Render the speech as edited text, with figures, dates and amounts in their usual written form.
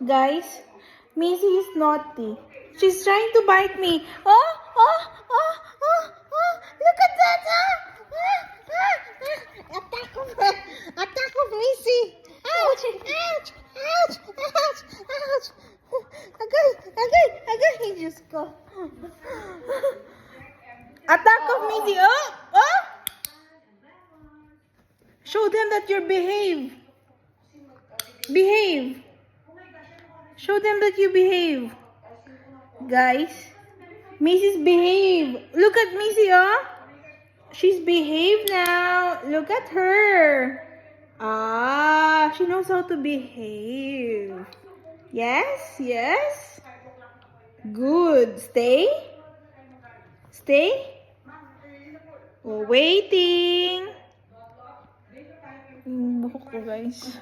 Guys, Missy is naughty. She's trying to bite me. Oh, oh, oh, oh, oh. Look at that. Attack of Missy. Ouch, ouch, ouch, ouch, ouch. Agay, Diyos ko. Attack of Missy. Oh, oh. Show them that you behave. Behave. Show them that you behave. Guys, Missy's behave. Look at Missy, oh. She's behaved now. Look at her. Ah, she knows how to behave. Yes, yes. Good. Stay. Stay. Oh, waiting. Buhok ko, guys.